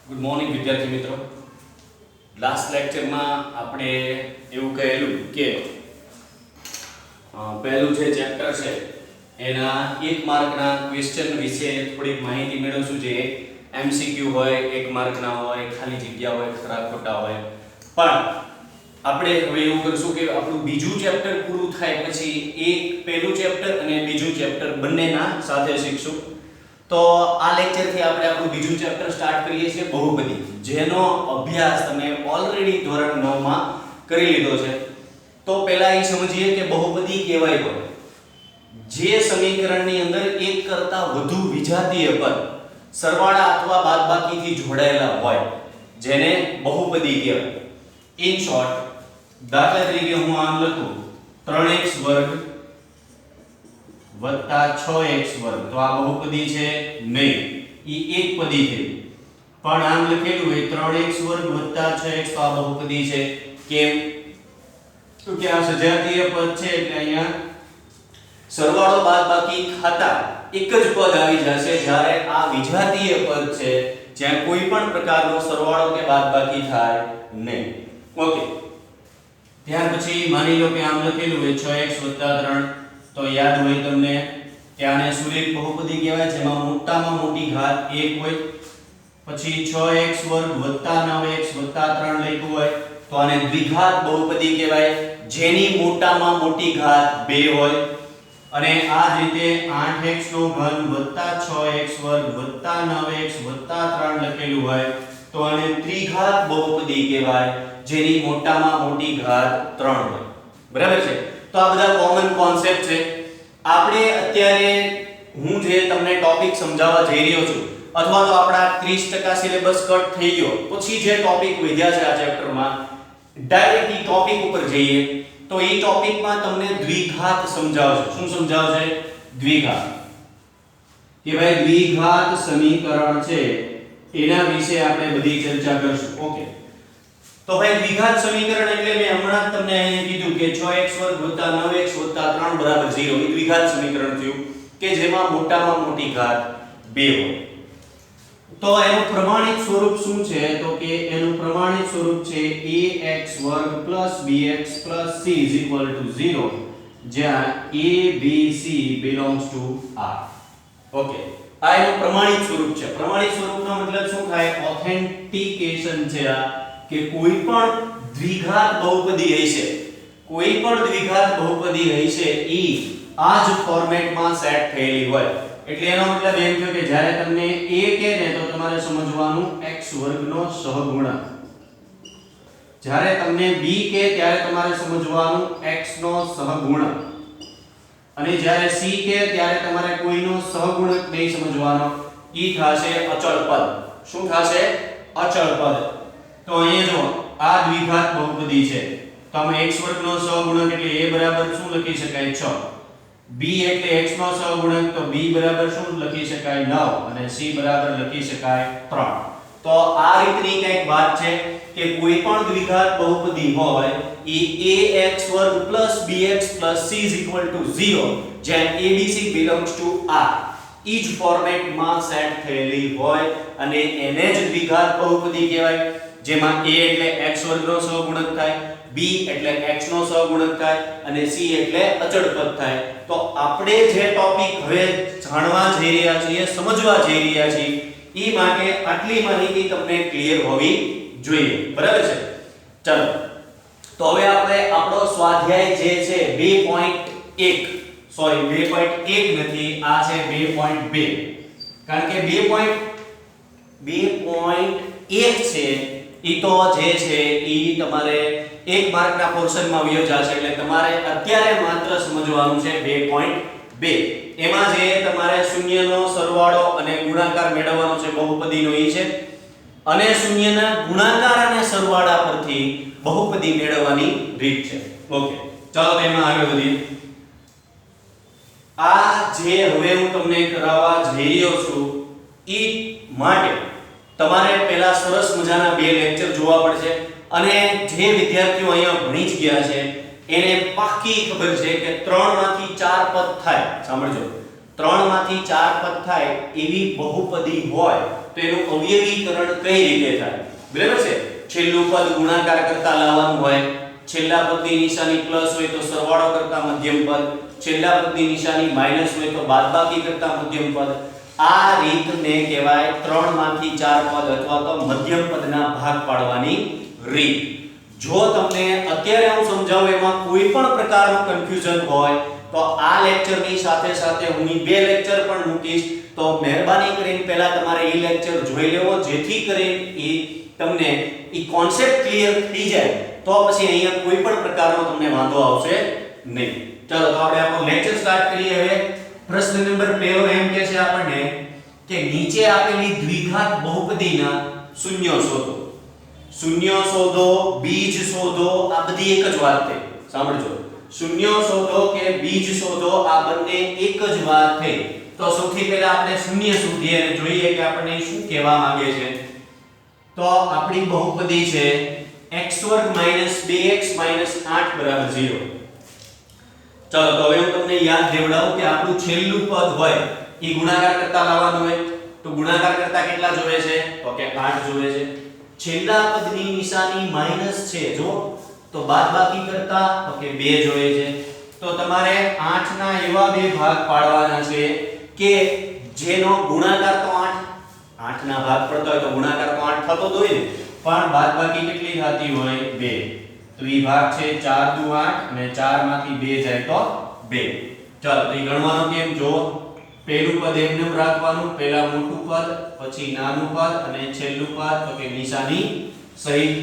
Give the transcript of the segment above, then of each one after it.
Good morning વિદ્યાર્થી મિત્રો. Last લેક્ચરમાં આપણે એવું કહેલું કે પહેલું જે ચેપ્ટર છે એના 1 માર્કના ક્વેશ્ચન વિશે થોડીક માહિતી મેળવશું. જે એમસીક્યુ હોય, 1 માર્કના હોય, ખાલી જગ્યા હોય, ખરા ખોટા હોય. પણ આપણે હવે એવું કરશું કે આપણું બીજું ચેપ્ટર પૂરું થાય પછી પહેલું ચેપ્ટર અને બીજું ચેપ્ટર બંનેના સાથે શીખશું. તો આ લેક્ચર થી આપણે આપણું બીજું ચેપ્ટર સ્ટાર્ટ કરીએ છીએ, બહુપદી, જેનો અભ્યાસ તમે ઓલરેડી ધોરણ 9 માં કરી લીધો છે. તો પહેલા એ સમજીએ કે બહુપદી કહેવાય કોને? જે સમીકરણની અંદર એક કરતા વધુ વિજાતીય પદ સરવાળા અથવા બાદબાકીથી જોડાયેલા હોય જેને બહુપદી કહેવાય. ઇન શોર્ટ, દાખલા તરીકે હું આમ લખું 3x વર્ગ વત્તા 6x વર્ગ, તો આ બહુપદી છે નહીં, ઈ એકપદી છે. પણ આમ લખેલું હોય 3x વર્ગ વત્તા 6x, તો આ બહુપદી છે. કેમ? તો કે આ સજાતીય પદ છે એટલે અહીંયા સરવાળો બાદબાકી ખાતા એક જ પદ આવી જશે, જ્યારે આ વિજાતીય પદ છે જ્યાં કોઈ પણ પ્રકારનો સરવાળો કે બાદબાકી થાય નહીં. ઓકે, ત્યાર પછી માની લો કે આમ લખેલું હોય 6x 3, તો યાદ હોય તમને કે આને સુરેખ બહુપદી કહેવાય, જેમાં મોટામાં મોટી ઘાત 1 હોય. પછી 6x વર્ગ વત્તા 9x વત્તા 3 લખ્યું હોય તો આને દ્વિઘાત બહુપદી કહેવાય, જેની મોટામાં મોટી ઘાત 2 હોય. અને આ જ રીતે 8x નો ઘન વત્તા 6x વર્ગ વત્તા 9x વત્તા 3 લખેલું હોય તો આને ત્રિઘાત બહુપદી કહેવાય, જેની મોટામાં મોટી ઘાત 3 હોય. બરાબર છે? તો આ બધા કોમન કોન્સેપ્ટ છે. આપણે અત્યારે હું જે તમને ટોપિક સમજાવવા જઈ રહ્યો છું, અથવા તો આપણા 30% સિલેબસ કટ થઈ ગયો પછી જે ટોપિક વધ્યા છે આ ચેપ્ટરમાં, ડાયરેક્ટલી ટોપિક ઉપર જઈએ તો એ ટોપિકમાં તમને દ્વિઘાત સમજાવશે. શું સમજાવશે? દ્વિઘાત. કે ભાઈ દ્વિઘાત સમીકરણ છે એના વિશે આપણે બધી ચર્ચા કરશું. ઓકે, તો ભાઈ દ્વિઘાત સમીકરણ એટલે મેં હમણાં જ તમને અહીં કીધું કે 6x વર્ગ 9x 3 બરાબર 0 એ દ્વિઘાત સમીકરણ થયું કે જેમાં મોટામાં મોટી ઘાત 2 હોય. તો એનું પ્રમાણિત સ્વરૂપ શું છે? તો કે એનું પ્રમાણિત સ્વરૂપ છે ax વર્ગ bx c 0, જ્યાં a b c belongs to r. Okay, આ એનું પ્રમાણિત સ્વરૂપ છે. પ્રમાણિત સ્વરૂપનો મતલબ શું થાય? ઓથેન્ટિકેશન છે આ, કે કોઈ પણ દ્વિઘાત બહુપદી હશે, કોઈ પણ દ્વિઘાત બહુપદી હશે ઈ આ જ ફોર્મેટમાં સેટ થયેલી હોય. એટલે એનો મતલબ એમ થયો કે જ્યારે તમને a કહે ને તો તમારે સમજવાનું x વર્ગનો સહગુણક, જ્યારે તમને b કહે ત્યારે તમારે સમજવાનું x નો સહગુણક, અને જ્યારે c કહે ત્યારે તમારે કોઈનો સહગુણક નહીં સમજવાનો, ઈ થશે અચળ પદ. શું થશે? અચળ પદ. તો અહીંયા જો આ દ્વિઘાત બહુપદી છે, તો આમાં x વર્ગનો સહગુણક એટલે a બરાબર શું લખી શકાય? 6. b એટલે x નો સહગુણક, તો b બરાબર શું લખી શકાય? 9, અને c બરાબર લખી શકાય 3. તો આ રીતની કંઈક વાત છે કે કોઈ પણ દ્વિઘાત બહુપદી હોય ઈ ax વર્ગ bx c 0, જ્યાં abc belongs to r ઈ જ ફોર્મેટમાં સેટ થયેલી હોય અને એને જ દ્વિઘાત બહુપદી કહેવાય, જેમાં a એટલે x વર્ગનો સહગુણક થાય, b એટલે x નો સહગુણક થાય અને c એટલે અચળ પદ થાય. તો આપણે જે ટોપિક હવે જાણવા જઈ રહ્યા છીએ, સમજવા જઈ રહ્યા છીએ, ઈ માટે આટલી માહિતી તમને ક્લિયર હોવી જોઈએ. બરાબર છે? ચાલો, તો હવે આપણે આપણો સ્વાધ્યાય જે છે 2.1, સોરી 2.1 નથી, આ છે 2.2. કારણ કે 2.1 છે ઈ તો જે છે ઈ તમારે 1 માર્કના પોર્શનમાં વયો જશે, એટલે તમારે અત્યારે માત્ર સમજવાનું છે 2.2. એમાં જે તમારે શૂન્યનો સરવાળો અને ગુણાકાર મેળવવાનો છે બહુપદીનો ઈ છે, અને શૂન્યના ગુણાકાર અને સરવાળા પરથી બહુપદી મેળવવાની રીત છે. ઓકે, ચાલો એમાં આગળ વધીએ. આ જે હવે હું તમને કરાવવા જઈ રહ્યો છું ઈ માટે તમારે પહેલા સરસ મજાના 2 લેક્ચર જોવા પડશે, અને જે વિદ્યાર્થીઓ અહીંયા ભણી જ ગયા છે એને પાક્કી ખબર છે કે 3 માંથી 4 પદ થાય. સાંભળજો, 3 માંથી 4 પદ થાય એવી બહુપદી હોય તો એનું અવયવીકરણ કઈ રીતે થાય? બરાબર છે? છેલ્લું પદ ગુણાકાર કરતા લાવવાનું હોય, છેલ્લા પદની નિશાની પ્લસ હોય તો સરવાળો કરતા મધ્યમ પદ, છેલ્લા પદની નિશાની માઈનસ હોય તો બાદબાકી કરતા મધ્યમ પદ. આ રીતને કહેવાય 3 માંથી 4 પદ અથવા તો મધ્યમ પદના ભાગ પાડવાની રીત. જો તમને અત્યારે હું સમજાવું એમાં કોઈ પણ પ્રકારનું કન્ફ્યુઝન હોય તો આ લેક્ચરની સાથે સાથે હું 2 લેક્ચર પણ મૂકીશ, તો મહેરબાની કરીને પહેલા તમારે એ લેક્ચર જોઈ લેવો, જેથી કરીને તમને ઈ કોન્સેપ્ટ ક્લિયર થઈ જાય તો પછી અહીંયા કોઈ પણ પ્રકારનો તમને વાંધો આવશે નહીં. ચાલો તો આપણે આપણો લેક્ચર સ્ટાર્ટ કરીએ. હવે પ્રશ્ન નંબર 1 એમ કહે છે આપણને કે નીચે આપેલી દ્વિઘાત બહુપદીના શૂન્યો શોધો. શૂન્યો શોધો, બીજ શોધો, આ બધી એક જ વાત છે. સાંભળજો, શૂન્યો શોધો કે બીજ શોધો આ બંને એક જ વાત છે. તો સૌથી પહેલા આપણે શૂન્ય શોધીએ અને જોઈએ કે આપણને શું કહેવા માંગે છે. તો આપણી બહુપદી છે x2 2x 8 0. ચાલો તો હવે હું તમને યાદ દેવડાવું કે આપણું છેલ્લું પદ હોય એ ગુણાકાર કરતા લાવવાનું હોય તો ગુણાકાર કરતા કેટલા જોવે છે? તો કે 8 જોવે છે. છેલ્લા પદની નિશાની માઈનસ છે જો, તો બાદબાકી કરતા તો કે 2 જોવે છે. તો તમારે 8 ના એવા બે ભાગ પાડવાના છે કે જેનો ગુણાકાર તો 8 ના ભાગ પડતો હોય તો ગુણાકાર તો 8 થતો જ હોય ને, પણ બાદબાકી કેટલી થતી હોય? 2. તો ઈ ભાગ છે 4 દુ 8 અને 4 માંથી 2 જાય તો 2. ચાલો તો ઈ ગણવાનું કેમ? જો પહેલું પદ એમને રાખવાનું, પહેલા મોટું પદ, પછી નાનું પદ અને છેલ્લું પદ તો કે નિશાની સહિત.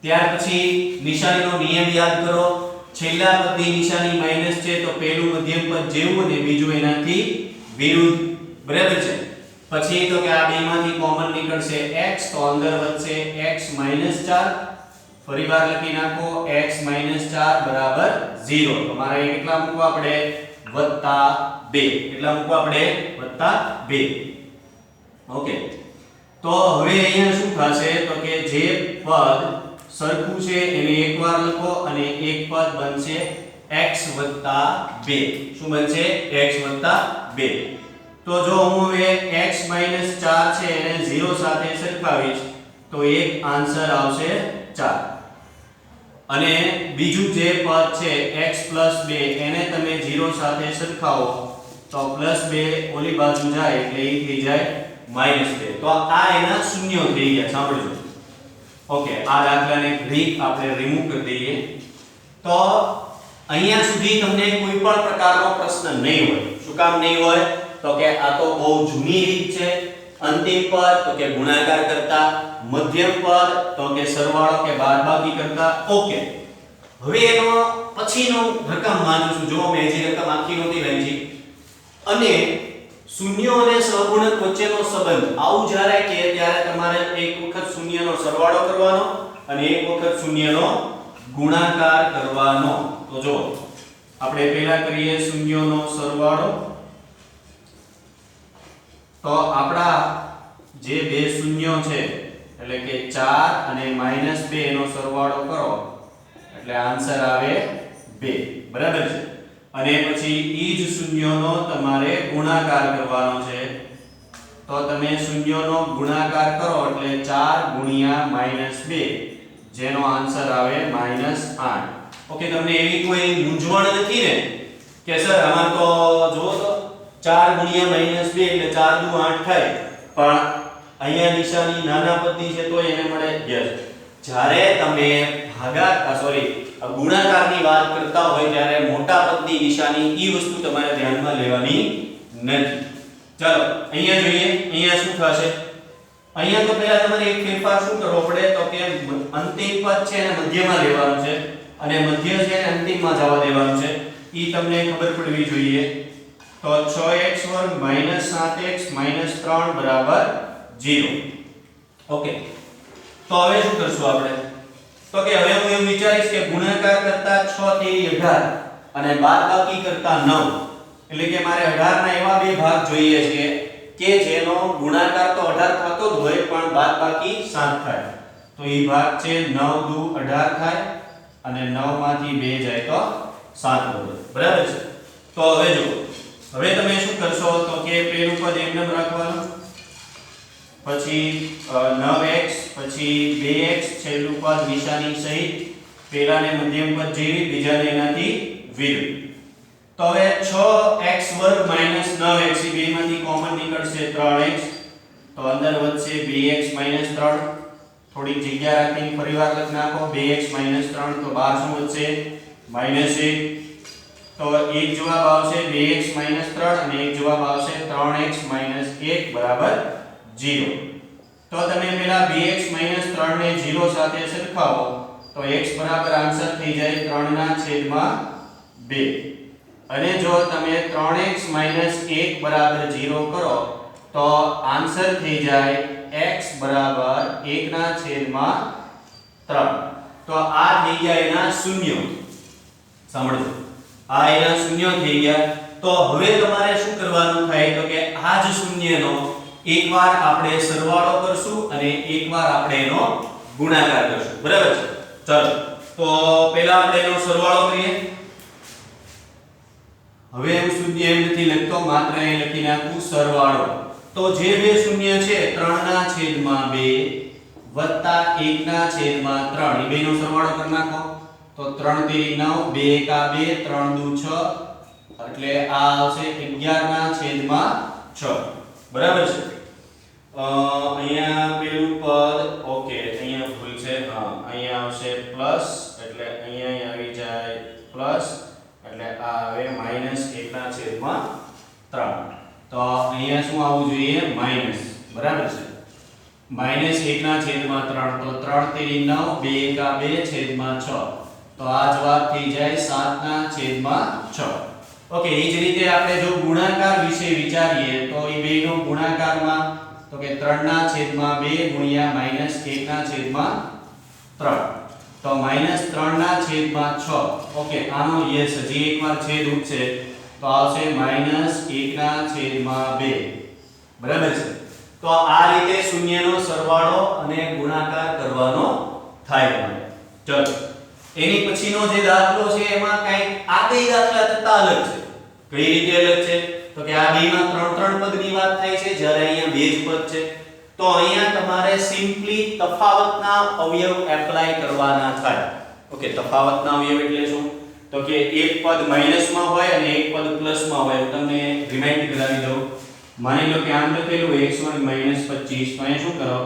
ત્યાર પછી નિશાનીનો નિયમ યાદ કરો. છેલ્લા પદની નિશાની માઈનસ છે તો પહેલું મધ્યમ પદ જેવું અને બીજું એનાથી વિરુદ્ધ. બરાબર છે? પછી તો કે આ બેમાંથી કોમન નીકળશે x, તો અંદર વધશે x 4. ફરીવાર લખી નાખો x 4 બરાબર 0. તો મારે કેટલા મૂકવા પડે? +2. કેટલા મૂકવા પડે? +2. ઓકે. તો હવે અહીંયા શું થશે? તો કે જે પદ સરખું છે એને એકવાર લખો અને એક પદ બનશે x 2. શું બનશે? x 2. તો જો હું હવે x 4 છે એને 0 સાથે સરખાવીશ તો એક આન્સર આવશે 4. અને બીજું જે પદ છે x 2 એને તમે 0 સાથે સરખાવો તો +2 ઓલી બાજુ જાય એટલે એ થઈ જાય -2. તો આ એના શૂન્યો થઈ ગયા. સાંભળજો. ઓકે, આ દાખલાને રીત આપણે રિમૂવ કરી દઈએ. તો અહીંયા સુધી તમને કોઈ પણ પ્રકારનો પ્રશ્ન નહીં હોય. શું કામ નહીં હોય? તો કે આ તો બહુ જૂની રીત છે. અંતિમ પદ તો કે ગુણાકાર કરતા, મધ્યમ પદ તો કે સરવાળો કે બાદબાકી કરતા. ઓકે, હવે એનો પછીનો રકમ માનું છું. જો મેં જે રકમ આખી નહોતી વાંચી. અને શૂન્યો અને સહગુણક વચ્ચેનો સંબંધ આવું જ્યારે કે ત્યારે તમારે એક વખત શૂન્યનો સરવાળો કરવાનો અને એક વખત શૂન્યનો ગુણાકાર કરવાનો. તો જો આપણે પહેલા કરીએ શૂન્યોનો સરવાળો. તો આપડા જે બે શૂન્યો છે એટલે કે 4 અને -2 એનો સરવાળો કરો એટલે આન્સર આવે 2. બરાબર છે? અને પછી ઈ જ શૂન્યોનો તમારે ગુણાકાર કરવાનો છે. તો તમે શૂન્યોનો ગુણાકાર કરો એટલે 4 ગુણ્યા -2 જેનો આન્સર આવે -8. ઓકે, તમને એવી કોઈ મૂંઝવણ નથી ને કે સર આમાં તો જો તો 4 ગુણ્યા -2 એટલે 4 દુ 8 થાય, પણ અહીંયા નિશાની નાના પદની છે તો એને મળે યસ. જ્યારે તમે ગુણાકારની વાત કરતા હોય ત્યારે મોટા પદની નિશાની ઈ વસ્તુ તમારે ધ્યાનમાં લેવાની નથી. ચાલો અહીંયા જોઈએ. અહીંયા શું થશે? અહીંયા તો પહેલા તમારે એક ફેરફાર શું કરવો પડે? તો કે અંતિમ પદ છે એને મધ્યમાં લેવાનું છે અને મધ્ય છે એને અંતિમમાં જવા દેવાનું છે. ઈ તમને ખબર પડવી જોઈએ. તો 6x2 7x 3 બરાબર 0. ઓકે, તો હવે શું કરશું આપણે? તો કે હવે હું એમ વિચારીશ કે ગુણાકાર કરતા 6 તેરી 18 અને બાદબાકી કરતા 9. એટલે કે મારે 18 ના એવા બે ભાગ જોઈએ છે કે જેનો ગુણાકાર તો 18 થતો જ હોય પણ બાદબાકી 7 થાય. તો એ ભાગ છે 9 દુ 18 થાય અને 9 માંથી 2 જાય તો 7 વધે. બરાબર છે? તો હવે જો હવે તમે શું કરશો તો કે પેલું પદ એમને રાખવાનું, પછી 9x, પછી 2x, છેલ્લું પદ નિશાની સહિત, પેલાને મધ્યમ પદ જેવી, બીજાને એનાથી વિરુદ્ધ. તો હવે 6x² - 9x એ બેમાંથી કોમન નીકળશે 3x, તો અંદર વધશે 2x - 3. થોડીક જગ્યા રાખીને ફરીવાર લખી નાખો, 2x - 3 તો બહાર શું વધશે -1. તો એક જવાબ આવશે 2x - 3 અને એક જવાબ આવશે 3x - 1 બરાબર 0. તો તમે પેલા 2x - 3 ને 0 સાથે સરખાવો તો x બરાબર આન્સર થઈ જાય 3/2. અને જો તમે 3x - 1 બરાબર 0 કરો તો આન્સર થઈ જાય x બરાબર 1/3. તો આ થઈ ગયા એના શૂન્ય. સાંભળો, આ એના શૂન્ય થઈ ગયા. તો હવે તમારે શું કરવાનું થાય તો કે આ જ શૂન્યનો એકવાર આપણે સરવાળો કરશું અને એકવાર આપણે એનો ગુણાકાર કરશું. બરાબર છે? ચાલો તો પહેલા આપણે એનો સરવાળો કરીએ. હવે હું શૂન્ય એમ નથી લખતો, માત્ર એ લખી નાખું સરવાળો. તો જે બે શૂન્ય છે 3/2 વત્તા 1/3 એ બેનો સરવાળો કરી નાખો. તો 3 તેરી 9, 2 એકા 2, 3 દુ 6 એટલે આ આવશે 11/6. બરાબર છે? અહીંયા પેલું પદ ઓકે, અહીંયા ભૂલ છે. હા, અહીંયા આવશે પ્લસ એટલે અહીંયા આવી જાય પ્લસ એટલે આ આવે -1/3. તો અહીંયા શું આવવું જોઈએ માઈનસ. બરાબર છે? -1/3 તો 3 તેરી 9, 2 એકા 2 છેદમાં 6 તો આ જવાબ થઈ જાય 7/6. ઓકે, એ જ રીતે આપણે જો ગુણાકાર વિશે વિચારીએ તો એ બેનો ગુણાકારમાં તો કે 3/2 ગુણ્યા -1/3 તો -3/6. ઓકે, આનો યસ હજી એકવાર છેદ ઉઠશે તો આવશે -1/2. બરાબર છે? તો આ રીતે શૂન્યનો સરવાળો અને ગુણાકાર કરવાનો થાય. ચલો એની પછીનો જે દાખલો છે એમાં કંઈક આ બે દાખલા કરતા અલગ છે. કઈ રીતે અલગ છે તો કે આ બેમાં 3 પદની વાત થાય છે જ્યારે અહીંયા બે જ પદ છે. તો અહીંયા તમારે સિમ્પલી તફાવતના અવયવ એપ્લાય કરવાના થાય. ઓકે, તફાવતના અવયવ એટલે શું તો કે એક પદ માઈનસમાં હોય અને એક પદ પ્લસમાં હોય. હું તમને રિમાઇન્ડ કરાવી દઉં. માની લો કે આમ લખેલું x² - 25 તો અહીંયા શું કરો,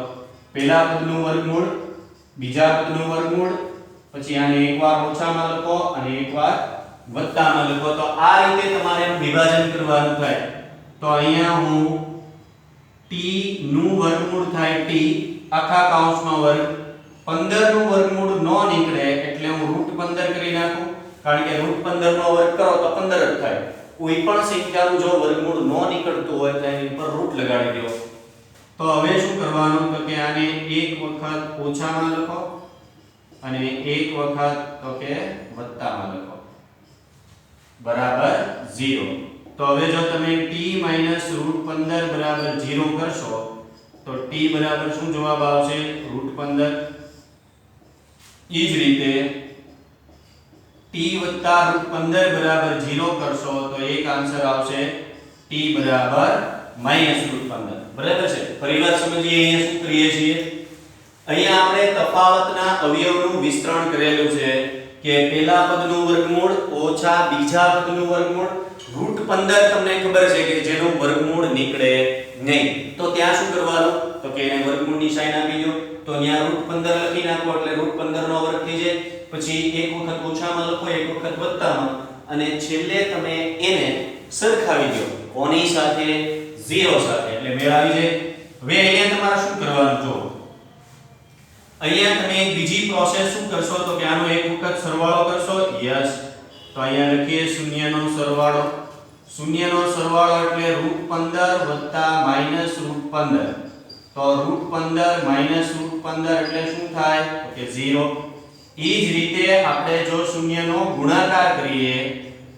પહેલા પદનું વર્ગમૂળ, બીજા પદનું વર્ગમૂળ, પછી આને એકવાર ઓછામાં લખો અને એકવાર વત્તામાં લખો. તો આ રીતે તમારે વિભાજન કરવાનું થાય. તો અહીંયા હું t નું વર્ગમૂળ થાય t આખા કૌંસમાં વર્ગ, 15 નું વર્ગમૂળ ન નીકળે એટલે હું √15 કરી નાખું. કારણ કે √15 નો વર્ગ કરો તો 15 જ થાય. કોઈ પણ સંખ્યાનું જો વર્ગમૂળ ન નીકળતું હોય તો એની ઉપર √ લગાડી દો. તો હવે શું કરવાનું તો કે આને એક વખત ઓછામાં લખો અને એક વખત તો કે વત્તામાં લખો બરાબર 0. તો હવે જો તમે t - √15 બરાબર 0 કરશો તો t બરાબર શું જવાબ આવશે √15. એ જ રીતે t વત્તા √15 બરાબર 0 કરશો તો એક આન્સર આવશે t બરાબર -√15. બરાબર છે? ફરીવાર સમજીએ અહીંયા શું કરીએ છીએ. અહીંયા આપણે તફાવતના અવયવનું વિસ્તરણ કરેલું છે કે પહેલા પદનું વર્ગમૂળ ઓછા બીજા પદનું વર્ગમૂળ. √15 તમને ખબર છે કે જેનું વર્ગમૂળ નીકળે નહીં તો ત્યાં શું કરવાનું તો કે એને વર્ગમૂળની સાઈન આપી દો. તો અહીંયા √15 લખી નાખો એટલે √15 નો વર્ગ થઈ જાય. પછી એક વખત ઓછામાં લખો, એક વખત વત્તામાં અને છેલ્લે તમે એને સરખાવી દો કોની સાથે 0 સાથે એટલે મેળ આવી જાય. હવે અહીંયા તમારે શું કરવાનું જો અહીંયા તમે એક બીજી પ્રોસેસ શું કરશો તો કે આનો એક વખત સરવાળો કરશો. યસ, તો અહીંયા લખીએ શૂન્યનો સરવાળો. શૂન્યનો સરવાળો એટલે √15 વત્તા -√15. તો √15 -√15 એટલે શું થાય તો કે 0. એ જ રીતે આપણે જો શૂન્યનો ગુણાકાર કરીએ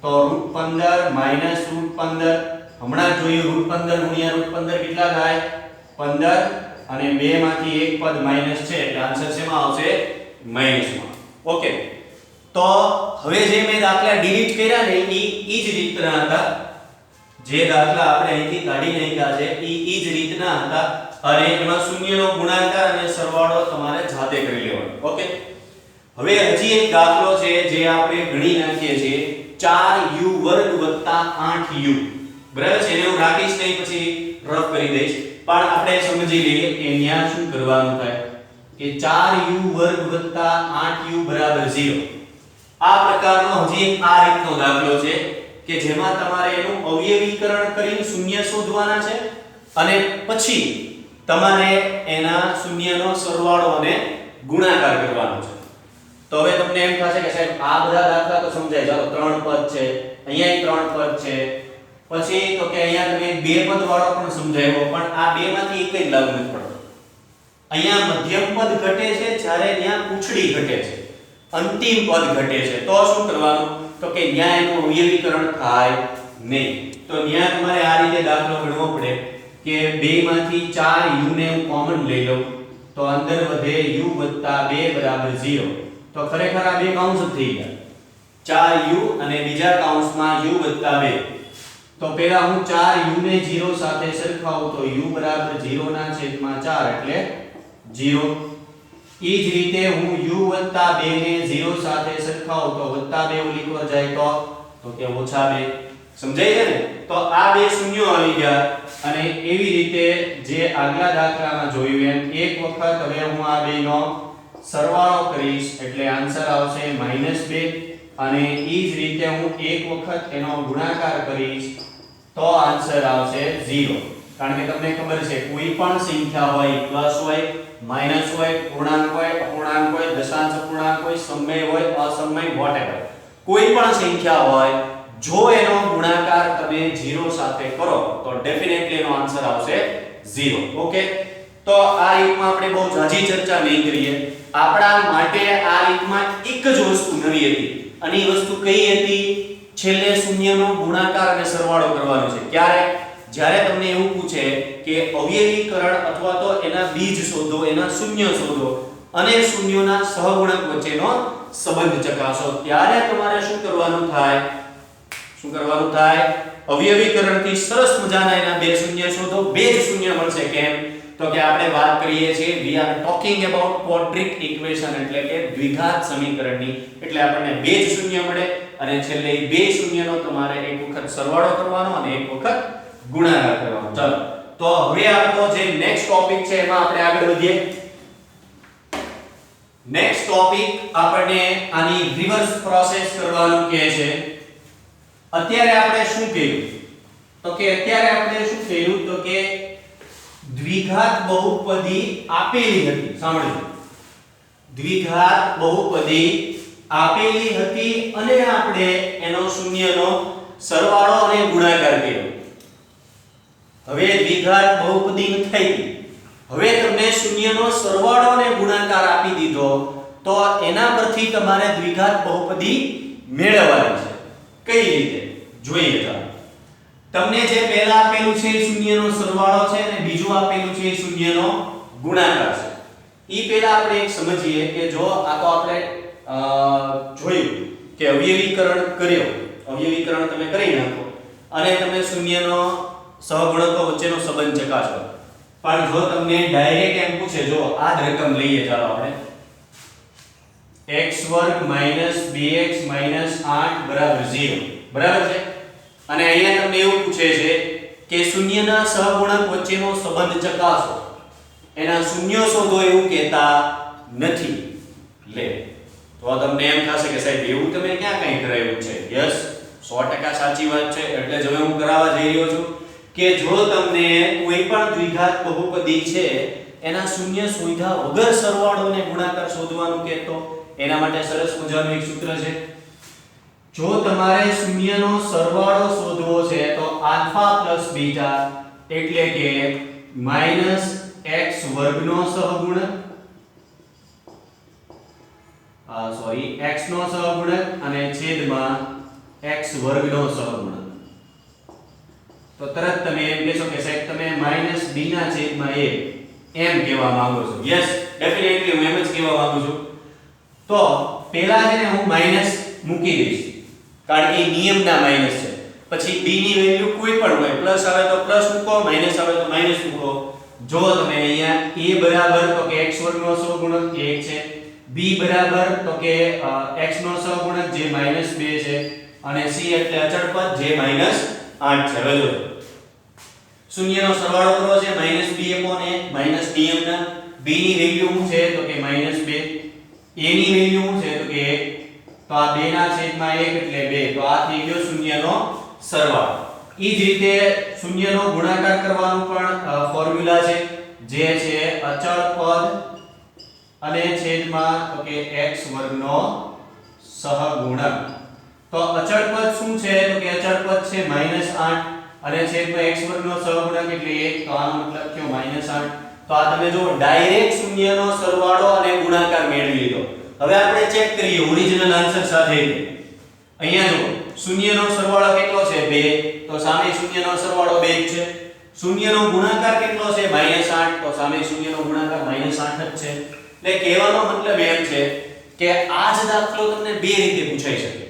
તો √15 -√15 હમણાં જોયું √15 ગુણ્યા √15 કેટલા થાય 15 અને 2 માંથી એક પદ માઈનસ છે એટલે આન્સર શેમાં આવશે માઈનસમાં. ઓકે, તો હવે જે મેં દાખલા ડિલીટ કર્યા ને ઈ જ રીતના હતા. જે દાખલા આપણે અહીંથી કાઢી નાખ્યા છે ઈ જ રીતના હતા અને એમાં શૂન્યનો ગુણાકાર અને સરવાળો તમારે જાતે કરી લેવાનો. ઓકે, હવે હજી એક દાખલો છે જે આપણે ગણી નાખીએ છીએ 4u વર્ગ 8u. બરાબર છે, એને હું રાખીશ નહીં, પછી રફ કરી દઈશ, પણ આપણે સમજી લઈએ કે અહીંયા શું કરવાનું થાય કે 4u વર્ગ 8u બરાબર 0. આ પ્રકારનો હજી એક આ રીતનો દાખલો છે કે જેમાં તમારે એનું અવયવીકરણ કરીને શૂન્ય શોધવાના છે અને પછી તમારે એના શૂન્યનો સરવાળો અને ગુણાકાર કરવાનો છે. તો હવે તમને એમ થશે કે સાહેબ આ બધા દાખલા તો સમજાય, ચાલો 3 પદ છે, અહીંયા 3 પદ છે, પછી તો કે અહીંયા તમે 2 પદ વાળો પણ સમજાવ્યો, પણ આ બે માંથી એક જ લાગુ નથી પડતો. અહીંયા મધ્યમ પદ ઘટે છે જ્યારે ત્યાં પૂંછડી ઘટે છે, અંતિમ પદ ઘટે છે, તો શું કરવાનું તો કે ન્યાય એનું અવયવીકરણ થાય નહીં. તો ન્યાય તમારે આ રીતે દાખલો ગણવો પડે કે 2 માંથી 4u ને હું કોમન લઈ લઉં તો અંદર વધે u 2 બરાબર 0. તો ખરેખર આ બે કૌંસ થઈ ગયા, 4u અને બીજા કૌંસમાં u 2. તો પહેલા હું 4u ને 0 સાથે સરખાવું તો u બરાબર 0 ના છેદમાં 4 એટલે 0. ઈ જ રીતે હું u 2 ને 0 સાથે સરખાવું તો +2 ઓલી પર જાય તો કે -2. સમજાય છે ને? તો આ બે શૂન્યો આવી ગયા અને એવી રીતે જે આગલા દાખલામાં જોયું એમ એક વખત હવે હું આ બેનો સરવાળો કરીશ એટલે આન્સર આવશે -2 અને ઈ જ રીતે હું એક વખત એનો ગુણાકાર કરીશ તો આન્સર આવશે 0. કારણ કે તમને ખબર છે કોઈ પણ સંખ્યા હોય, પ્લસ હોય, માઈનસ હોય, પૂર્ણાંક હોય, અપૂર્ણાંક હોય, દશાંશ અપૂર્ણાંક હોય, સમય હોય, અસમય, વોટેવર, કોઈ પણ સંખ્યા હોય, જો એનો ગુણાકાર તમે 0 સાથે કરો તો ડેફિનેટલી એનો આન્સર આવશે 0. ઓકે, તો આ રીતમાં આપણે બહુ ઝાઝી ચર્ચા નહીં કરીએ. આપણા માટે આ રીતમાં એક જ વસ્તુ નવી હતી અને એ વસ્તુ કઈ હતી? છેલ્લે શૂન્યનો ગુણાકાર અને સરવાળો કરવાનો છે. ક્યારે? જ્યારે તમને એવું પૂછે કે અવયવીકરણ અથવા તો એના બીજ શોધો, એના શૂન્ય શોધો અને શૂન્યોના સહગુણક વચ્ચેનો સંબંધ ચકાસો, ત્યારે તમારે શું કરવાનું થાય? અવયવીકરણથી સરસ મજાના એના બે શૂન્ય શોધો. બે જ શૂન્ય મળશે. કેમ? તો કે આપણે વાત કરીએ છીએ we are talking about quadratic equation એટલે કે દ્વિઘાત સમીકરણની, એટલે આપણને બે જ શૂન્ય મળે અને છેલ્લે એ બે શૂન્યનો તમારે એક વખત સરવાળો કરવાનો અને એક વખત ગુણાકાર કરવાનો. ચાલો, તો હવે આપણો જે નેક્સ્ટ ટોપિક છે એમાં આપણે આગળ વધીએ. નેક્સ્ટ ટોપિક આપણને આની રિવર્સ પ્રોસેસ કરવાનું કહે છે. અત્યારે આપણે શું કર્યું તો કે દ્વિઘાત બહુપદી આપેલી હતી. સાંભળજો, દ્વિઘાત બહુપદી આપેલી હતી અને આપણે એનો શૂન્યનો સરવાળો અને ગુણાકાર કર્યો. હવે દ્વિઘાત બહુપદી થઈ ગઈ, હવે તમને શૂન્યનો સરવાળો અને ગુણાકાર આપી દીધો તો એના પરથી તમારે દ્વિઘાત બહુપદી મેળવવાની છે. કઈ રીતે જોઈએ? ચાલો, તમને જે પહેલા આપેલું છે શૂન્યનો સરવાળો છે અને બીજું આપેલું છે શૂન્યનો ગુણાકાર છે. ઈ પહેલા આપણે એક સમજીએ કે જો આ તો આપણે જોયું કે અવયવીકરણ કર્યો, અવયવીકરણ તમે કરી નાખો અને તમે શૂન્યનો સહગુણકો વચ્ચેનો સંબંધ ચકાસો. પણ જો તમને ડાયરેક્ટ એમ પૂછે, જો આ જ રકમ લઈએ, ચાલો આપણે x2 2x 8 બરાબર 0, બરાબર છે? અને અહીંયા તમને એવું પૂછે છે કે શૂન્યના સહગુણક વચ્ચેનો સંબંધ ચકાસો, એના શૂન્યો શોધો એવું કહેતા નથી. લે, તો તમને એમ થશે કે સાહેબ એવું તમે ક્યાં કઈ કરાયું છે? યસ, 100% સાચી વાત છે. એટલે જ હું કરાવવા જઈ રહ્યો છું કે જો તમને કોઈ પણ દ્વિઘાત બહુપદી છે એના શૂન્ય શોધ્યા વગર સરવાળો અને ગુણાકાર શોધવાનું કહેતો, એના માટે સરસ મજાનું એક સૂત્ર છે. જો તમારે શૂન્યનો સરવાળો શોધવો છે તો આલ્ફા પ્લસ બીટા એટલે કે -x વર્ગનો સહગુણક x નો સહગુણક અને છેદમાં x વર્ગનો સહગુણક. તો તરત તમે એમ કહેશો કે સાહેબ તમે -b ના છેદમાં a એમ કહેવા માંગો છો. યસ, ડેફિનેટલી હું એમ જ કહેવા માંગુ છું. તો પહેલા છે ને હું માઈનસ મૂકી દઈશ કારણ કે નિયમના માઈનસ છે પછી b ની વેલ્યુ કોઈ પણ હોય, પ્લસ આવે તો પ્લસ મૂકો, માઈનસ આવે તો માઈનસ મૂકો. જો તમે અહીંયા a બરાબર તો કે x વર્ગ નો સહગુણક 1 છે, b બરાબર તો કે x નો સહગુણક જે -2 છે, અને c એટલે અચળ પદ જે -8 છે. હવે જો શૂન્યનો સરવાળો કરવો છે -b/a માઈનસ નિયમના. b ની વેલ્યુ શું છે તો કે -2, a ની વેલ્યુ શું છે તો કે 1, તો આ 2 ના છેદમાં 1 એટલે 2, તો આ થઈ ગયો શૂન્યનો સરવાળો. ઈ જ રીતે શૂન્યનો ગુણાકાર કરવાનું પણ ફોર્મ્યુલા છે, જે છે અચળ પદ અને છેદમાં તો કે x વર્ગનો સહગુણક. તો અચળ પદ શું છે તો કે અચળ પદ છે -8 અને છેદમાં x વર્ગનો સહગુણક એટલે 1, તો આનો મતલબ થયો -8. તો આ તમે જો ડાયરેક્ટ શૂન્યનો સરવાળો અને ગુણાકાર મેળવી લીધો. હવે આપણે ચેક કરીએ ઓરિજિનલ આન્સર સાથે. અહીંયા જો શૂન્યનો સરવાળો કેટલો છે 2, તો સામે શૂન્યનો સરવાળો 2 છે. શૂન્યનો ગુણાકાર કેટલો છે -8, તો સામે શૂન્યનો ગુણાકાર -8 જ છે. એટલે કહેવાનો મતલબ એમ છે કે આ જ દાખલો તમને બે રીતે પૂછાઈ શકે.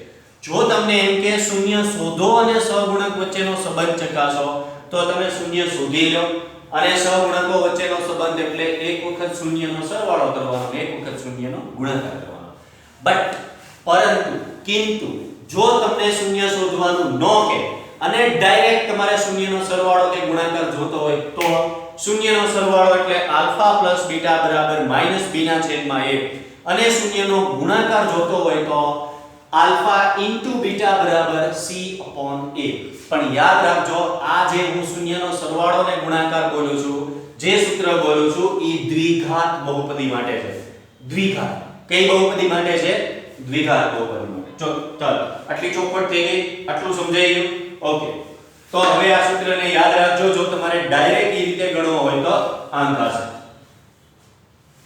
જો તમને એમ કે શૂન્ય શોધો અને સહગુણક વચ્ચેનો સંબંધ ચકાસો, તો તમે શૂન્ય શોધી લો અને સહગુણકો વચ્ચેનો સંબંધ એટલે એક વખત શૂન્યનો સરવાળો કરવાનો અને એક વખત શૂન્યનો ગુણાકાર કરવાનો. કિંતુ જો તમને શૂન્ય શોધવાનું ન કે અને ડાયરેક્ટ તમારે શૂન્યનો સરવાળો કે ગુણાકાર જોતો હોય, તો શૂન્યનો સરવાળો એટલે આલ્ફા પ્લસ બીટા બરાબર -b ના છેદમાં 1 અને શૂન્યનો ગુણાકાર જોતો હોય તો આલ્ફા ઇન્ટુ બીટા બરાબર c/a. પણ યાદ રાખજો, આ જે હું શૂન્યનો સરવાળો ને ગુણાકાર બોલું છું, જે સૂત્ર બોલું છું, ઈ દ્વિઘાત બહુપદી માટે છે. દ્વિઘાત કઈ બહુપદી માટે છે? દ્વિઘાત બહુપદી માટે. ચાલો આટલી ચોખવટ થઈ ગઈ, આટલું સમજાઈ ગયું. ઓકે, તો હવે આ સૂત્રને યાદ રાખજો. જો તમારે ડાયરેક્ટ એ રીતે ગણવો હોય તો આમ થશે.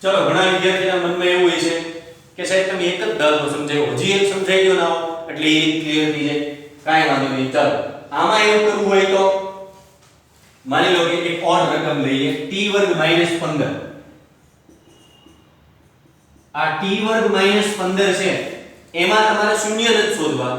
ચલો, ઘણા વિદ્યાર્થીના મનમાં એવું હોય છે કે સાહેબ તમે એક જ દાખલો સમજાવ્યો, હજી એક સમજાઈ ગયો ના એટલે એ ક્લિયર થઈ જાય. કાંઈ વાંધો નહીં. ચાલો, આમાં એવું કરવું હોય તો માની લો કે એક ઓડ રકમ લઈએ, t વર્ગ -15. આ t વર્ગ -15 છે, એમાં તમારે શૂન્ય જ શોધવા.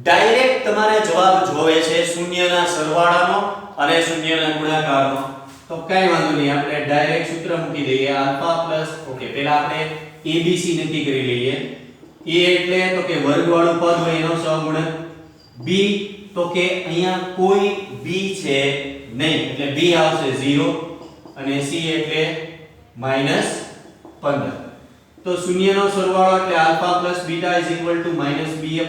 ડાયરેક્ટ તમારે જવાબ જોવે છે શૂન્યના સરવાળાનો અને શૂન્યના ગુણાકારનો. તો કાંઈ વાંધો નહીં, આપણે ડાયરેક્ટ સૂત્ર મૂકી દઈએ આલ્ફા પ્લસ. ઓકે, પહેલા આપણે abc નક્કી કરી લઈએ. a એટલે તો કે વર્ગવાળું પદ હોય એનો સહગુણક. b તો કે અહીંયા કોઈ b છે નહીં એટલે b આવશે 0 અને c એટલે -15. તો શૂન્યનો સરવાળો એટલે alpha plus beta = -b/a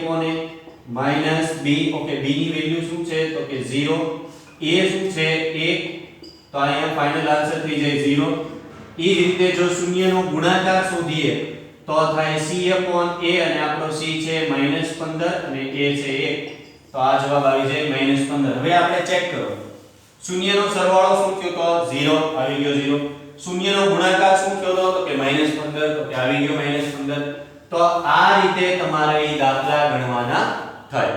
-b. Okay, b ની વેલ્યુ શું છે તો કે 0, a શું છે 1, તો અહીંયા ફાઇનલ આન્સર થઈ જાય 0. એ જ રીતે જો શૂન્યનો ગુણાકાર શોધીએ તો થાય c/a અને આપણો c છે -15 અને a છે 1, તો આ જવાબ આવી જાય -15. હવે આપણે ચેક કરો, શૂન્યનો સરવાળો શું થયો તો 0 આવી ગયો 0. શૂન્યનો ગુણાકાર શું થયો તો કે -15, તો કે આવી ગયો -15. તો આ રીતે તમારે એ દાખલા ગણવાના થાય.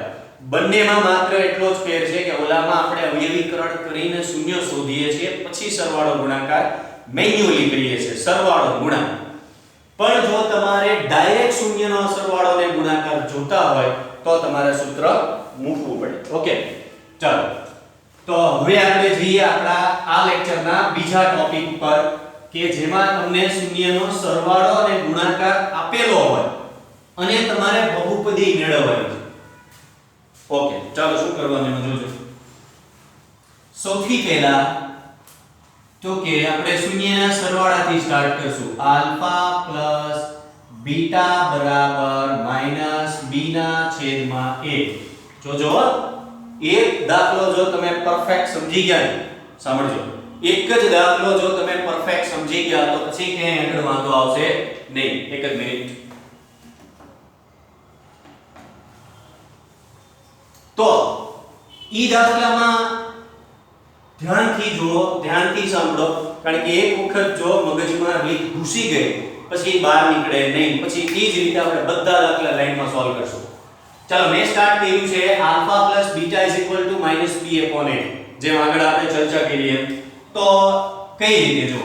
બંનેમાં માત્ર એટલો જ ફેર છે કે ઓલામાં આપણે અવયવીકરણ કરીને શૂન્ય શોધીએ છીએ, પછી સરવાળો ગુણાકાર મેન્યુઅલી કરીએ છીએ, સરવાળો ગુણાકાર. પણ જો તમારે ડાયરેક્ટ શૂન્યનો સરવાળો અને ગુણાકાર જોતા હોય તો તમારે સૂત્ર મૂકવું પડે. ઓકે, ચાલો, તો હવે આપણે જઈએ આપણા આ લેક્ચરના બીજા ટોપિક પર કે જેમાં તમને શૂન્યનો સરવાળો અને ગુણાકાર આપેલો હોય અને તમારે બહુપદી મેળવવાની છે. ઓકે, ચાલો શું કરવાનું એમાં જોજો. સૌથી પહેલા તો કે આપણે શૂન્યના સરવાળાથી સ્ટાર્ટ કરશું. આલ્ફા પ્લસ બીટા બરાબર -b ના છેદમાં 1. જોજો, એક દાખલો જો તમે પરફેક્ટ સમજી ગયા, સાંભળજો, એક જ દાખલો જો તમે પરફેક્ટ સમજી ગયા તો પછી ક્યાંય આગળ વાંધો આવશે નહીં. એક જ મિનિટ. તો ઈ દાખલામાં ધ્યાનથી જુઓ, ધ્યાનથી સાંભળો, કારણ કે એક વખત જો મગજમાં રીત ઘૂસી ગઈ પછી બહાર નીકળે નહીં. પછી ઈ જ રીતે આપણે બધા દાખલા લાઈનમાં સોલ્વ કરશું. ચાલો, મેં સ્ટાર્ટ કર્યું છે આલ્ફા પ્લસ બીટા = -b/a, જેમ આગળ આપણે ચર્ચા કરી એમ. તો કઈ રીતે જો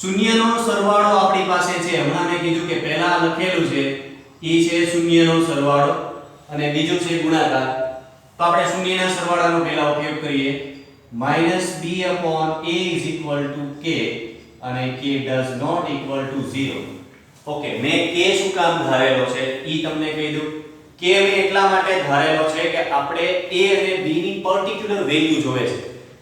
શૂન્યનો સરવાળો આપણી પાસે છે, હમણાં મેં કીધું કે પહેલા લખેલું છે ઈ છે શૂન્યનો સરવાળો અને બીજું છે ગુણાકાર. તો આપણે શૂન્યના સરવાળાનો પહેલા ઉપયોગ કરીએ -b/a = k અને k does not equal to 0. Okay, મેં k શું કામ ધારેલો છે ઈ તમને કહી દઉં. k મેં એટલા માટે ધારેલો છે કે આપણે a અને b ની પર્ટિક્યુલર વેલ્યુ જોવે છે.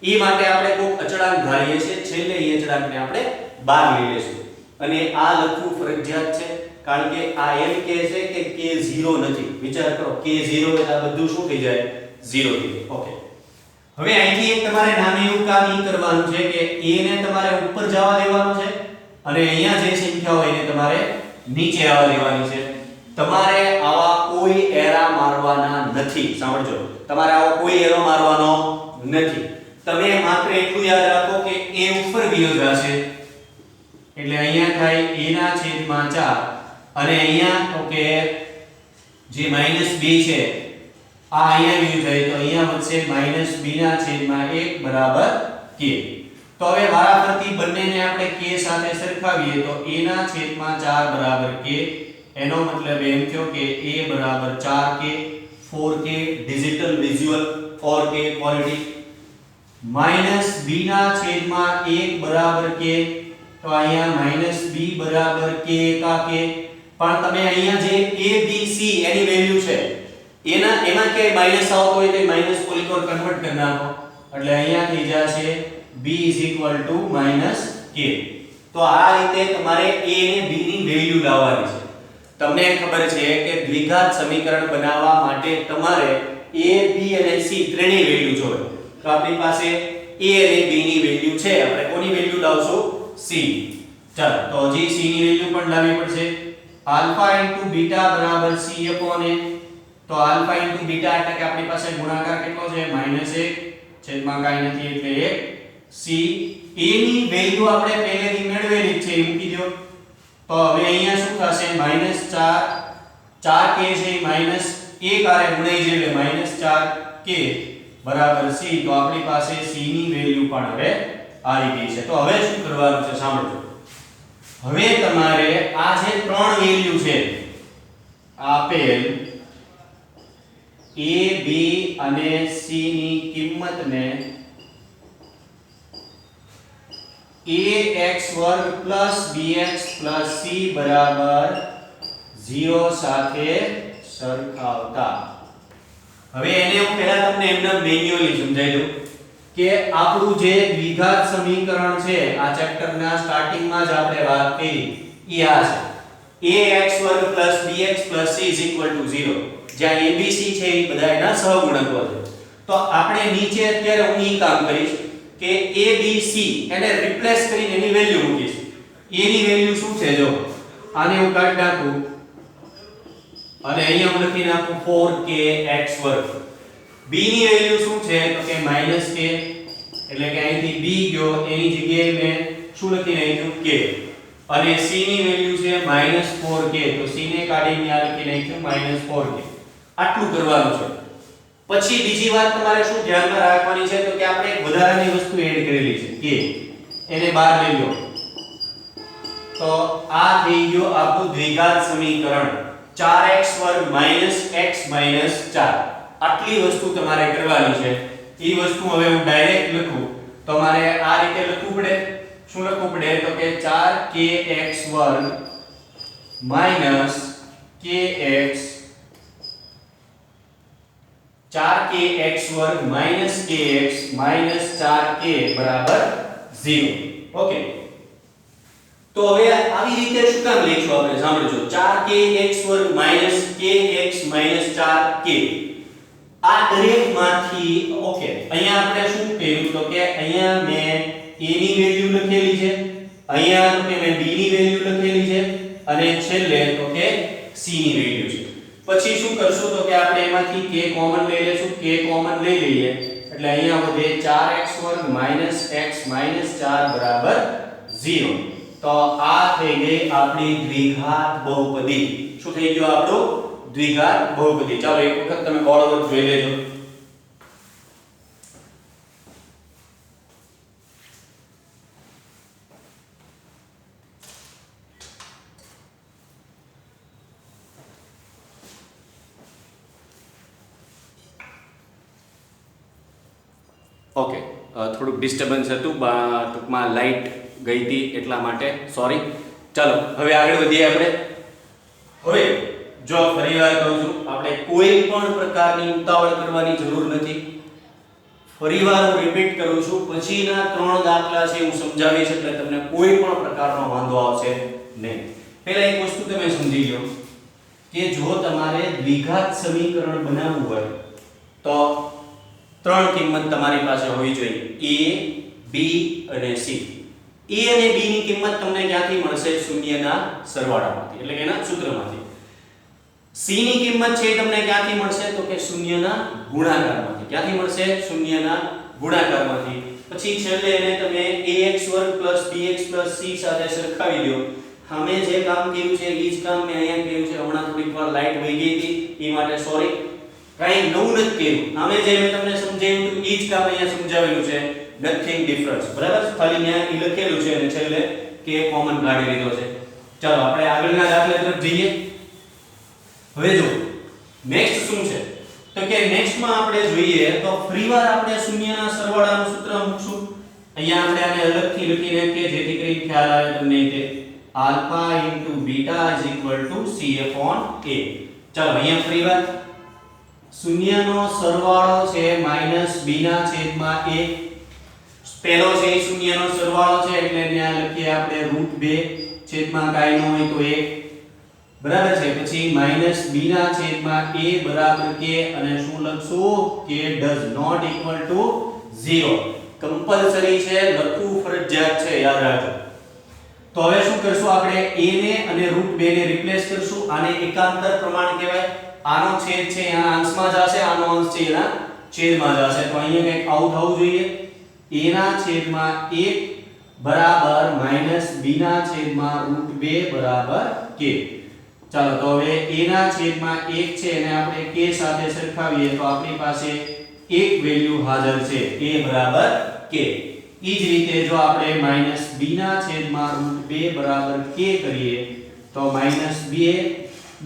ઈ માટે આપણે કોઈક અચળાંક ધારીએ છીએ, છેલ્લે ઈ અચળાંકને આપણે બહાર લઈ લેશું અને આ લખવું ફરજિયાત છે કારણ કે આ એમ કહે છે કે k 0 નથી. વિચાર કરો, k 0 એટલે આ બધું શું થઈ જાય? 0 થઈ જાય. ઓકે, હવે અહીંથી એક તમારે નાનું એવું કામ ઈ કરવાનું છે કે a ને તમારે ઉપર જવા દેવાનું છે અને અહીંયા જે સંખ્યા હોય એને તમારે નીચે આવવા દેવાની છે. તમારે આવા કોઈ એરા મારવાના નથી. સાંભળજો, તમારે આવો કોઈ એરો મારવાનો નથી. તમે માત્ર એટલું યાદ રાખો કે a ઉપર ગયો જશે એટલે અહીંયા થાય a ના છેદમાં 4 અને અહીંયા ઓકે જે -b છે આ અહીંયા વ્યુ જાય તો અહીંયા વધશે -b ના છેદમાં 1 બરાબર k. તો હવે વારાફરતી બંનેને આપણે k સાથે સરખાવીએ તો a ના છેદમાં 4 બરાબર k. એનો મતલબ એમ થયો કે a બરાબર 4k, 4k digital visual, 4k quality, -b ના છેદમાં 1 બરાબર k. તો અહીંયા -b બરાબર k કા k. પણ તમે અહીંયા જે a b c any value છે એમાં કે માઈનસ આવતો હોય તો માઈનસ પોલિકોર કન્વર્ટ કરી નાખો એટલે અહીંયા થઈ જશે b -k. તો આ રીતે તમારે a અને b ની વેલ્યુ લાવવાની છે. તમને ખબર છે કે દ્વિઘાત સમીકરણ બનાવવા માટે તમારે a b અને c ત્રણેય વેલ્યુ જોઈએ. તો આપણી પાસે a અને b ની વેલ્યુ છે. આપણે કોની વેલ્યુ લાવશું? c. ચાલો, તો હજી c ની વેલ્યુ પણ લાવવી પડશે. આલ્ફા * બીટા બરાબર c/a. તો આલ્ફા * બીટા એટલે કે આપણી પાસે ગુણાકાર કેટલો છે? -1 છેદમાં કાઈ નથી એટલે 1 c. a ની વેલ્યુ આપણે પહેલેથી મેળવેલી છે એ મૂકી દો. તો હવે અહીંયા શું થશે? -4k છે -1 આરે ગુણાઈ છે એટલે -4k બરાબર c. તો આપણી પાસે c ની વેલ્યુ પણ હવે આવી ગઈ છે. તો હવે શું કરવાનું છે સાંભળજો. હવે તમારે આ જે ત્રણ વેલ્યુ છે આપેલ a b અને c ની કિંમતને ax² + bx + c બરાબર 0 સાથે સરખાવતા. હવે એને હું પહેલા તમને એમના મેન્યુઅલી સમજાવી દઉં કે આપણું જે દ્વિઘાત સમીકરણ છે આ ચેપ્ટરના સ્ટાર્ટિંગમાં જ આપણે વાત કરી ઈ આ છે ax² + bx + c = 0. જ્યાં abc છે એ બધા એના સહગુણકો છે. તો આપણે નીચે અત્યારે હું ઈ કામ કરીશ કે abc એને રિપ્લેસ કરીને એની વેલ્યુ મૂકીશ. a ની વેલ્યુ શું છે જો આને હું કાઢી નાખું અને અહીંયા હું લખી નાખું 4kx². b ની વેલ્યુ શું છે તો કે -k એટલે કે અહીંથી b ગયો એની જગ્યાએ મેં શું લખી નાખ્યું k. અને c ની વેલ્યુ છે -4k તો c ને કાઢીને આ લખી નાખ્યું -4k. આટલું કરવાનું છે. પછી બીજી વાત તમારે શું ધ્યાનમાં રાખવાની છે તો કે આપણે એક વધારાની વસ્તુ એડ કરેલી છે k. એને બહાર લઈ લો તો આ થઈ ગયો આપણું દ્વિઘાત સમીકરણ 4x² - x - 4. આટલી વસ્તુ તમારે કરવાની છે. ઈ વસ્તુ હવે હું ડાયરેક્ટ લખું તો મારે આ રીતે લખવું પડે. શું લખવું પડે તો કે 4kx² - kx 4kx² - kx - 4k બરાબર 0. ઓકે, તો હવે આવી રીતે શું કામ લઈશું આપણે સાંભળજો. 4kx² - kx - 4k આ દરેકમાંથી ઓકે અહીંયા આપણે શું કર્યું તો કે અહીંયા મેં a ની વેલ્યુ લખેલી છે, અહીંયા તો કે મેં b ની વેલ્યુ લખેલી છે અને છેલ્લે તો કે c ની વેલ્યુ છે. પછી શું કરશું તો કે આપણે એમાંથી k કોમન લઈ લેશું. k કોમન લઈ લઈએ એટલે અહીંયા વધે 4x² - x - 4 બરાબર 0. તો આ થઈ ગઈ આપણી દ્વિઘાત બહુપદી. શું થઈ ગયું આપણું? દ્વિઘાત બહુપદી. ચાલો એક વખત તમે બોર્ડ જોઈ લેજો. ઓકે, થોડુંક ડિસ્ટર્બન્સ હતું, ટૂંકમાં લાઇટ ગઈ હતી એટલા માટે સોરી. ચાલો હવે આગળ વધીએ આપણે. હવે જો ફરીવાર કહું છું, આપણે કોઈ પણ પ્રકારની ઉતાવળ કરવાની જરૂર નથી. ફરીવાર હું રિપીટ કરું છું, પછીના 3 દાખલા છે હું સમજાવીશ એટલે તમને કોઈ પણ પ્રકારનો વાંધો આવશે નહીં. પહેલા એક વસ્તુ તમે સમજી લો કે જો તમારે દ્વિઘાત સમીકરણ બનાવવું હોય તો 3 કિંમત તમારી પાસે હોવી જોઈએ, a, b અને c. a અને b ની કિંમત તમને ક્યાંથી મળશે? શૂન્યના સરવાળામાંથી, એટલે કે એના સૂત્રમાંથી. c ની કિંમત છે તમને ક્યાંથી મળશે? તો કે શૂન્યના ગુણાકારમાંથી. ક્યાંથી મળશે? શૂન્યના ગુણાકારમાંથી. પછી છેલ્લે એને તમે ax2 bx c સાથે સરખાવી દો. અમે જે કામ કર્યું છે એ જ કામ મેં અહીંયા કર્યું છે. હમણાં થોડીક વાર લાઈટ વહી ગઈ હતી એ માટે સોરી. કાંઈ નવું નથી કર્યું. અમે જે મેં તમને સમજાવ્યું હતું એ જ કામ અહીંયા સમજાવેલું છે. Nothing difference. બરાબર? ખાલી ત્યાં એ લખેલું છે અને છેલ્લે કે કોમન કાઢી લીધો છે. ચાલો આપણે આગળના દાખલા તરફ જઈએ. હવે જો નેક્સ્ટ શું છે તો કે નેક્સ્ટમાં આપણે જોઈએ તો ફરીવાર આપણે શૂન્યના સરવાળાનું સૂત્ર મૂકશું. અહીંયા આપણે આને અલગથી લખી નાખીએ જેથી કરીને ખ્યાલ આવે તમને કે alpha into beta is equal to c upon a. ચાલો અહીંયા ફરીવાર શૂન્યનો સરવાળો છે માઈનસ b ના છેદમાં a. પહેલો છે એ શૂન્યનો સરવાળો છે એટલે ત્યાં લખીએ આપણે √2 છેદમાં કાઈ ન હોય તો 1. બરાબર છે? પછી માઈનસ b ના છેદમાં a બરાબર k અને શું લખશું કે does not equal to 0. Compulsory છે, લખવું ફરજિયાત છે, યાદ રાખજો. તો હવે શું કરશું આપણે? a ને અને √2 ને રિપ્લેસ કરશું. આને એકાંતર પ્રમાણ કહેવાય. આનો છેદ છે એના અંશમાં જશે, આનો અંશ છે એના છેદમાં જશે. તો અહીંયા કંઈક આવું થવું જોઈએ. a ના છેદમાં 1 બરાબર માઈનસ b ના છેદમાં √2 બરાબર k. ચાલો તો હવે a ના છેદમાં 1 છે એને આપણે k સાથે સરખાવીએ તો આપણી પાસે એક વેલ્યુ હાજર છે, a બરાબર k. ઈ જ રીતે જો આપણે માઈનસ b ના છેદમાં √2 બરાબર k કરીએ તો માઈનસ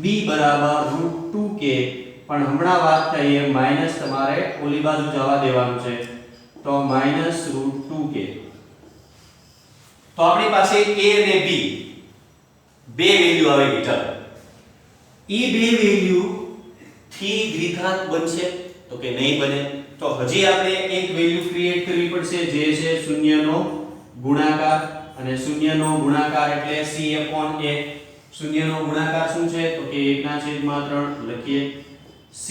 b બરાબર √2k. પણ હમણાં વાત કરીએ માઈનસ તમારે ઓલી બાજુ જવા દેવાનું છે તો માઈનસ √2k. તો આપણી પાસે a અને b બે વેલ્યુ આવી ગઈ. ચાલો ઈ બે વેલ્યુ થી દ્વિઘાત બનશે તો કે નહીં બને. તો હજી આપણે એક વેલ્યુ ક્રિએટ કરવી પડશે જે છે શૂન્યનો ગુણાકાર. અને શૂન્યનો ગુણાકાર એટલે c/a. શૂન્યનો ગુણાકાર શું છે તો કે 1/3 લખીએ c